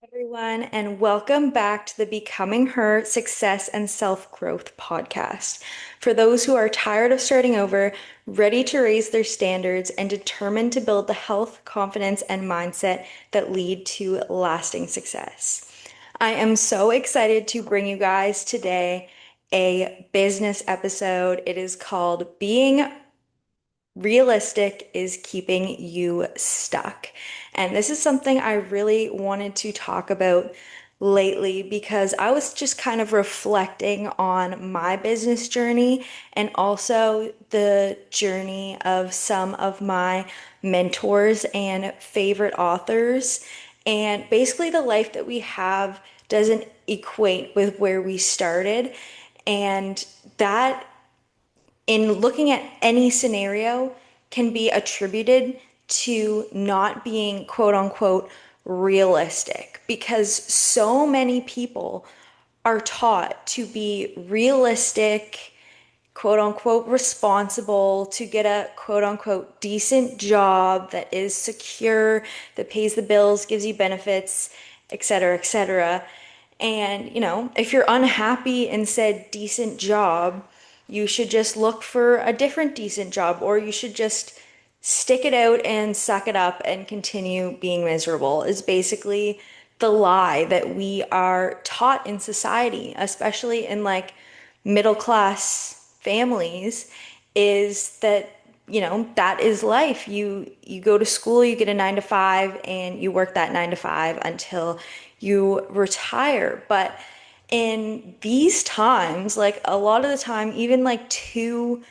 Everyone, and welcome back to the Becoming Her Success and Self-Growth podcast. For those who are tired of starting over, ready to raise their standards, and determined to build the health, confidence, and mindset that lead to lasting success. I am so excited to bring you guys today a business episode. It is called Being Realistic is Keeping You Stuck. And this is something I really wanted to talk about lately because I was just kind of reflecting on my business journey and also the journey of some of my mentors and favorite authors. And basically, the life that we have doesn't equate with where we started. And that in looking at any scenario can be attributed to not being quote unquote realistic because so many people are taught to be realistic, quote unquote responsible, to get a quote unquote decent job that is secure, that pays the bills, gives you benefits, etc., etc. And, if you're unhappy in said decent job, you should just look for a different decent job, or you should just stick it out and suck it up and continue being miserable, is basically the lie that we are taught in society, especially in like middle class families, is that that is life. You go to school, you get a 9 to 5, and you work that 9 to 5 until you retire. But in these times, like a lot of the time, even like two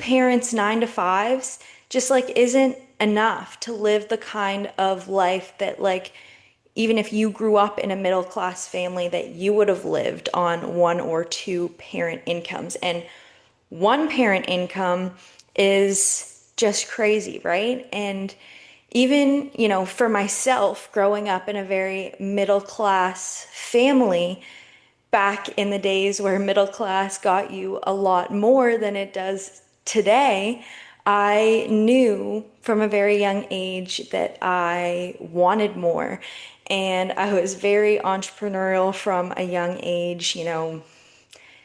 parents 9 to 5s just like isn't enough to live the kind of life that like even if you grew up in a middle class family that you would have lived on one or two parent incomes. And one parent income is just crazy, right? And even, for myself, growing up in a very middle class family, back in the days where middle class got you a lot more than it does today, I knew from a very young age that I wanted more. And I was very entrepreneurial from a young age,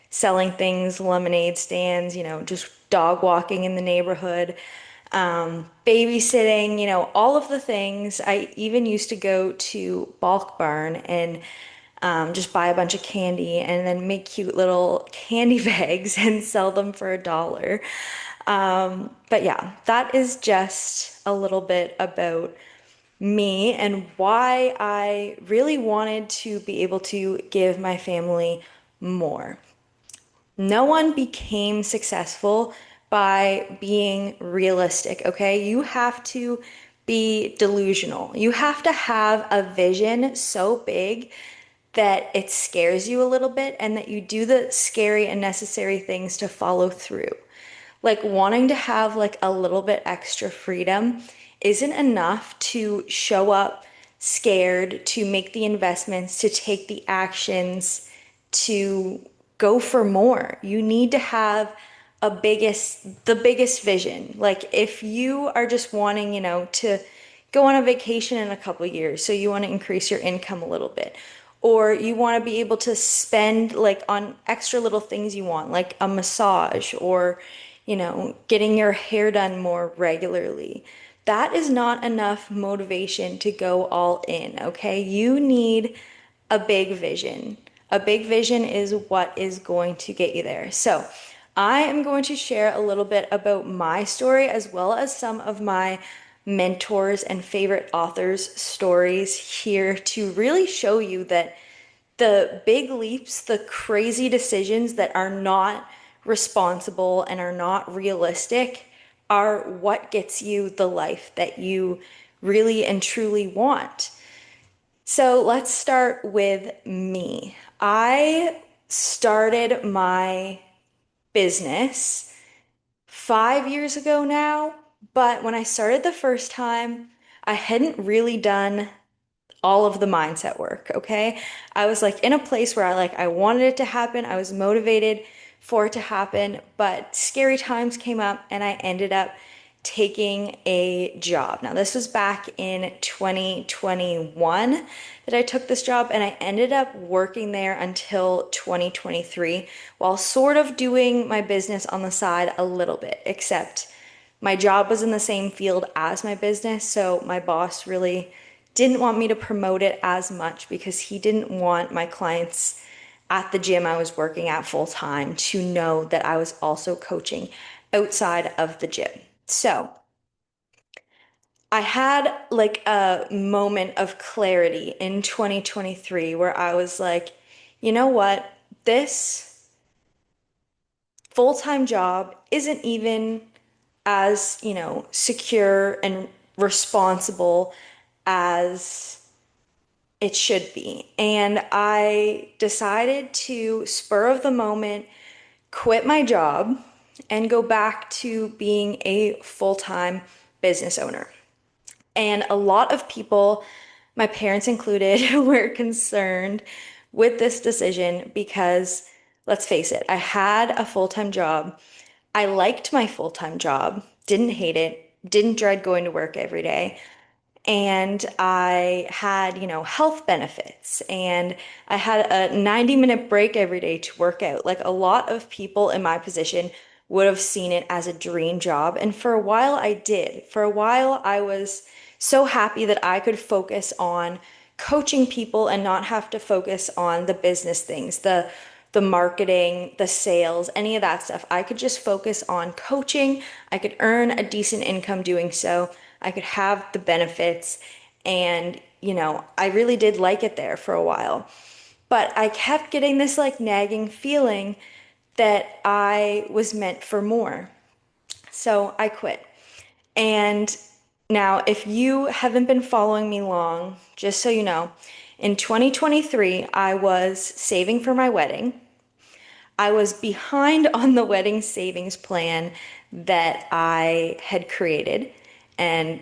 selling things, lemonade stands, just dog walking in the neighborhood, babysitting, all of the things. I even used to go to Bulk Barn and just buy a bunch of candy and then make cute little candy bags and sell them for $1. But yeah, that is just a little bit about me and why I really wanted to be able to give my family more. No one became successful by being realistic, okay? You have to be delusional. You have to have a vision so big that it scares you a little bit and that you do the scary and necessary things to follow through. Like wanting to have like a little bit extra freedom isn't enough to show up scared, to make the investments, to take the actions, to go for more. You need to have the biggest vision. Like if you are just wanting, to go on a vacation in a couple of years, so you want to increase your income a little bit, or you want to be able to spend like on extra little things you want, like a massage or, getting your hair done more regularly. That is not enough motivation to go all in, okay? You need a big vision. A big vision is what is going to get you there. So, I am going to share a little bit about my story as well as some of my mentors and favorite authors' stories here to really show you that the big leaps, the crazy decisions that are not responsible and are not realistic are what gets you the life that you really and truly want. So let's start with me. I started my business 5 years ago now, but when I started the first time, I hadn't really done all of the mindset work, okay? I was like in a place where I wanted it to happen. I was motivated for it to happen, but scary times came up and I ended up taking a job. Now, this was back in 2021 that I took this job, and I ended up working there until 2023 while sort of doing my business on the side a little bit, except my job was in the same field as my business, so my boss really didn't want me to promote it as much because he didn't want my clients at the gym I was working at full time to know that I was also coaching outside of the gym. So I had like a moment of clarity in 2023 where I was like, you know what? This full-time job isn't even as, secure and responsible as it should be. And I decided to, spur of the moment, quit my job and go back to being a full-time business owner. And a lot of people, my parents included, were concerned with this decision because, let's face it, I had a full-time job. I liked my full-time job, didn't hate it, didn't dread going to work every day. And I had, health benefits, and I had a 90-minute break every day to work out. Like a lot of people in my position would have seen it as a dream job. And for a while, I did. For a while, I was so happy that I could focus on coaching people and not have to focus on the business things, the marketing, the sales, any of that stuff. I could just focus on coaching. I could earn a decent income doing so. I could have the benefits. And, I really did like it there for a while. But I kept getting this like nagging feeling that I was meant for more. So I quit. And now, if you haven't been following me long, just so you know, in 2023, I was saving for my wedding. I was behind on the wedding savings plan that I had created, and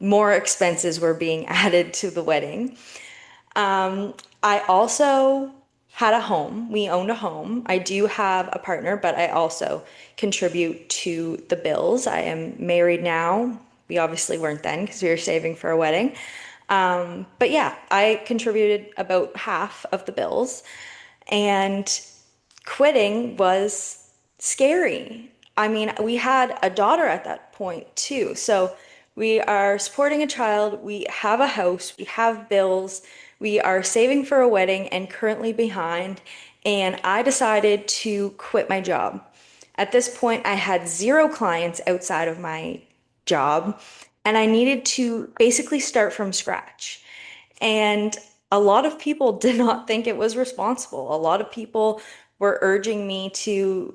more expenses were being added to the wedding. I also had a home. We owned a home. I do have a partner, but I also contribute to the bills. I am married now. We obviously weren't then because we were saving for a wedding. But yeah, I contributed about half of the bills. And quitting was scary. I mean, we had a daughter at that point too. So we are supporting a child, we have a house, we have bills, we are saving for a wedding and currently behind. And I decided to quit my job. At this point, I had zero clients outside of my job, and I needed to basically start from scratch. And a lot of people did not think it was responsible. A lot of people were urging me to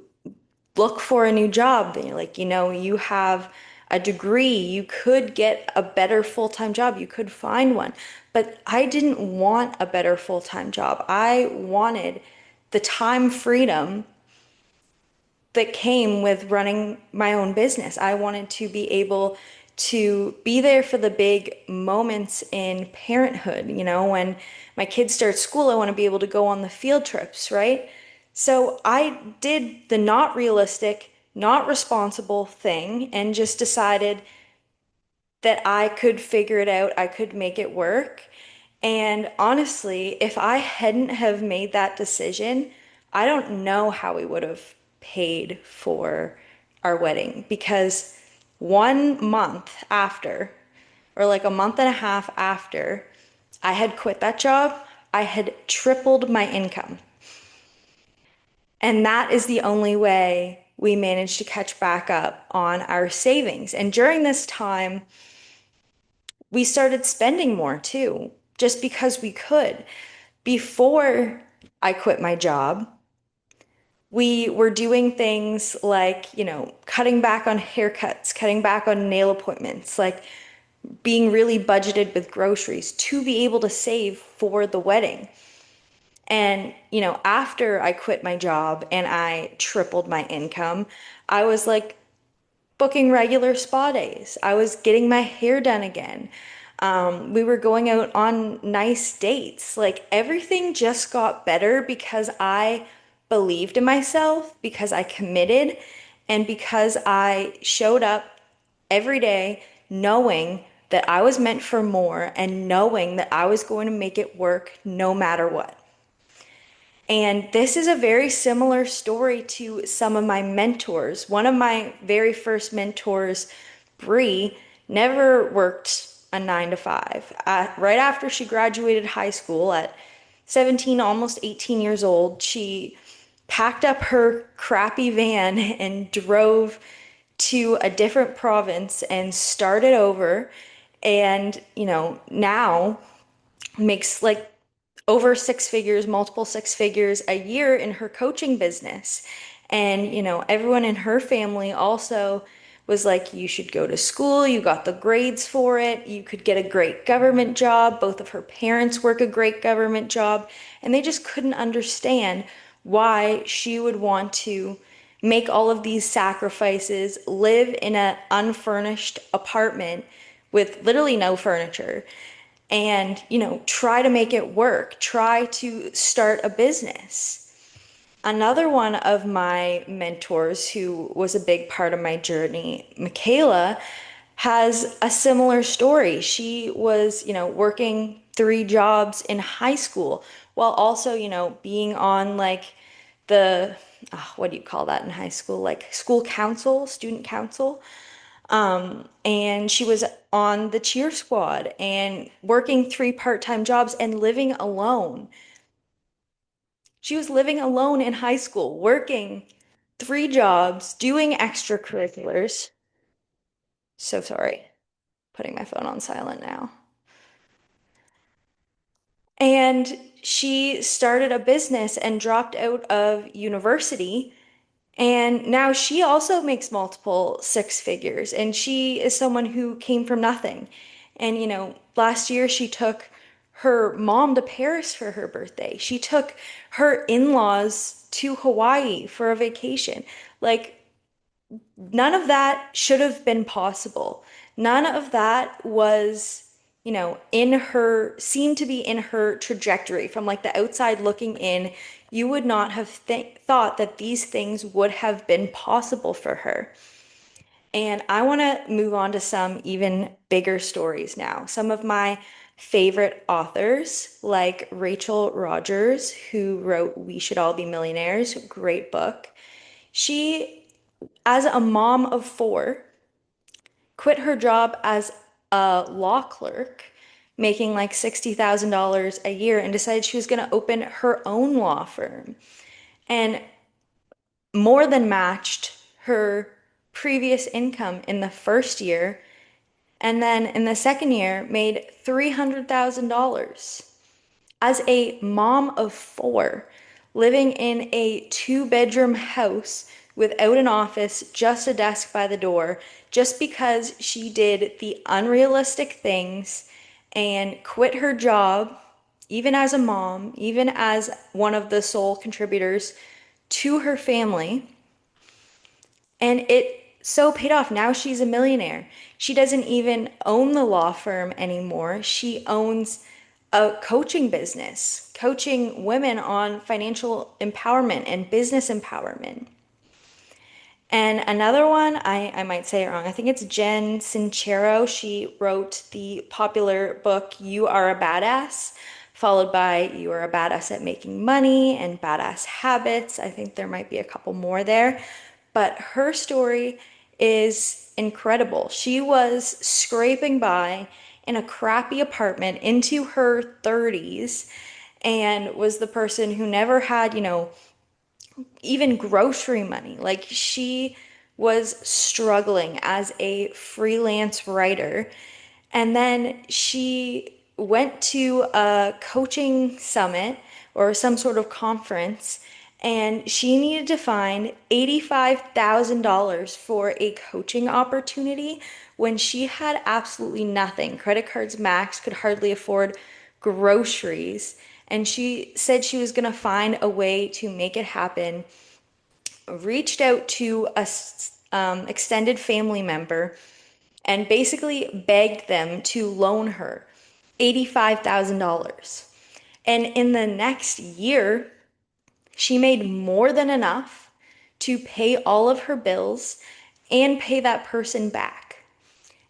look for a new job. They're like, you have a degree, you could get a better full-time job, you could find one. But I didn't want a better full-time job. I wanted the time freedom that came with running my own business. I wanted to be able to be there for the big moments in parenthood. When my kids start school, I want to be able to go on the field trips, right? So I did the not realistic, not responsible thing and just decided that I could figure it out, I could make it work. And honestly, if I hadn't have made that decision, I don't know how we would have paid for our wedding because 1 month after, or like a month and a half after I had quit that job, I had tripled my income. And that is the only way we managed to catch back up on our savings. And during this time, we started spending more too, just because we could. Before I quit my job, we were doing things like, cutting back on haircuts, cutting back on nail appointments, like being really budgeted with groceries to be able to save for the wedding. And, after I quit my job and I tripled my income, I was like booking regular spa days. I was getting my hair done again. We were going out on nice dates. Like everything just got better because I believed in myself, because I committed, and because I showed up every day knowing that I was meant for more and knowing that I was going to make it work no matter what. And this is a very similar story to some of my mentors. One of my very first mentors, Bree, never worked a 9 to 5. Right after she graduated high school at 17, almost 18 years old, she packed up her crappy van and drove to a different province and started over. And, now makes like over 6 figures, multiple 6 figures a year in her coaching business. And, everyone in her family also was like, you should go to school, you got the grades for it, you could get a great government job. Both of her parents work a great government job, and they just couldn't understand why she would want to make all of these sacrifices, live in an unfurnished apartment with literally no furniture, and, try to make it work, try to start a business. Another one of my mentors who was a big part of my journey, Michaela, has a similar story. She was, working 3 jobs in high school while also, being on like the, what do you call that in high school? Like school council, student council. And she was on the cheer squad and working 3 part-time jobs and living alone. She was living alone in high school, working 3 jobs, doing extracurriculars. So sorry, putting my phone on silent now. And she started a business and dropped out of university. And now she also makes multiple 6 figures, and she is someone who came from nothing. And, last year she took her mom to Paris for her birthday. She took her in-laws to Hawaii for a vacation. Like, none of that should have been possible. None of that was, in her, seemed to be in her trajectory from like the outside looking in. You would not have thought that these things would have been possible for her. And I want to move on to some even bigger stories now. Some of my favorite authors, like Rachel Rogers, who wrote We Should All Be Millionaires, great book. She, as a mom of four, quit her job as a law clerk, making like $60,000 a year, and decided she was going to open her own law firm. And more than matched her previous income in the first year. And then in the second year, made $300,000 as a mom of four, living in a 2 bedroom house without an office, just a desk by the door, just because she did the unrealistic things and quit her job, even as a mom, even as one of the sole contributors to her family. And it so paid off. Now she's a millionaire. She doesn't even own the law firm anymore. She owns a coaching business, coaching women on financial empowerment and business empowerment. And another one, I might say it wrong. I think it's Jen Sincero. She wrote the popular book, You Are a Badass, followed by You Are a Badass at Making Money and Badass Habits. I think there might be a couple more there. But her story is incredible. She was scraping by in a crappy apartment into her 30s and was the person who never had, even grocery money. Like she was struggling as a freelance writer. And then she went to a coaching summit or some sort of conference, and she needed to find $85,000 for a coaching opportunity when she had absolutely nothing. Credit cards max, could hardly afford groceries. And she said she was going to find a way to make it happen. Reached out to a extended family member and basically begged them to loan her $85,000. And in the next year, she made more than enough to pay all of her bills and pay that person back.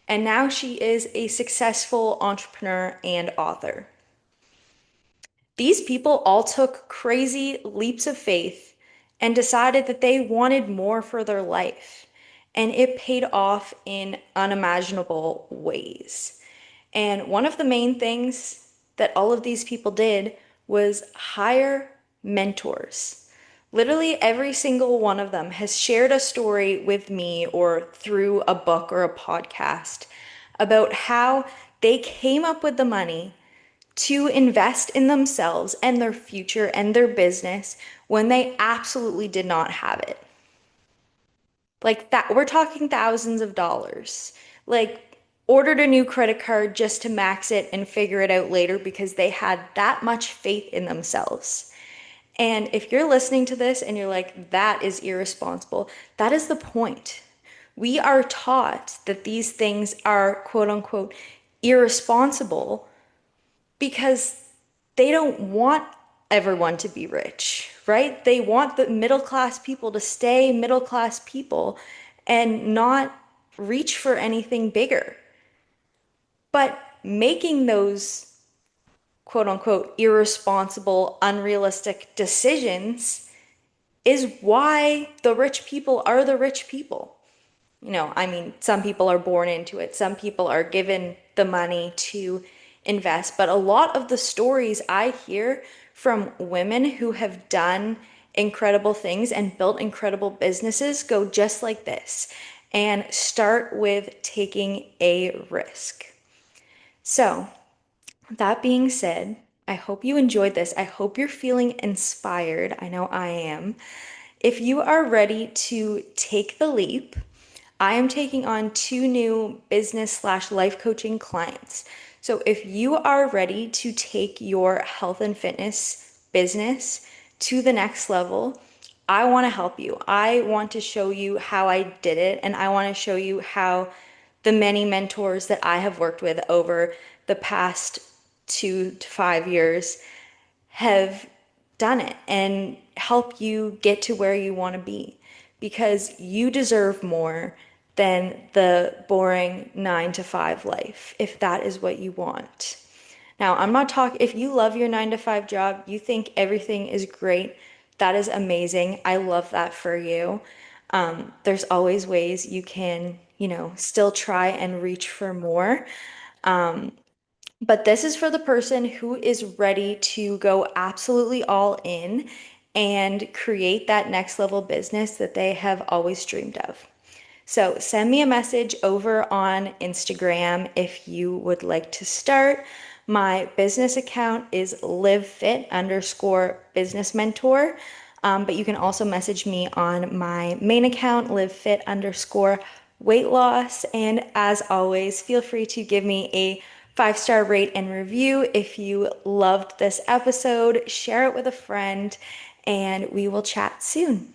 And now she is a successful entrepreneur and author. These people all took crazy leaps of faith and decided that they wanted more for their life. And it paid off in unimaginable ways. And one of the main things that all of these people did was hire mentors. Literally every single one of them has shared a story with me or through a book or a podcast about how they came up with the money to invest in themselves and their future and their business when they absolutely did not have it. Like that, we're talking thousands of dollars. Like, ordered a new credit card just to max it and figure it out later because they had that much faith in themselves. And if you're listening to this and you're like, that is irresponsible, that is the point. We are taught that these things are quote unquote irresponsible because they don't want everyone to be rich, right? They want the middle class people to stay middle class people and not reach for anything bigger. But making those quote unquote irresponsible, unrealistic decisions is why the rich people are the rich people. I mean, some people are born into it, some people are given the money to invest, but a lot of the stories I hear from women who have done incredible things and built incredible businesses go just like this and start with taking a risk. So, that being said, I hope you enjoyed this. I hope you're feeling inspired. I know I am. If you are ready to take the leap, I am taking on two new business/life coaching clients. So if you are ready to take your health and fitness business to the next level, I want to help you. I want to show you how I did it, and I want to show you how the many mentors that I have worked with over the past 2 to 5 years have done it and help you get to where you want to be because you deserve more than the boring 9 to 5 life if that is what you want. Now, I'm not talking, if you love your 9 to 5 job, you think everything is great, that is amazing. I love that for you. There's always ways you can, still try and reach for more. But this is for the person who is ready to go absolutely all in and create that next level business that they have always dreamed of. So send me a message over on Instagram if you would like to start. My business account is livefit underscore business mentor. But you can also message me on my main account, livefit underscore weight loss. And as always, feel free to give me a 5-star rate and review if you loved this episode. Share it with a friend, and we will chat soon.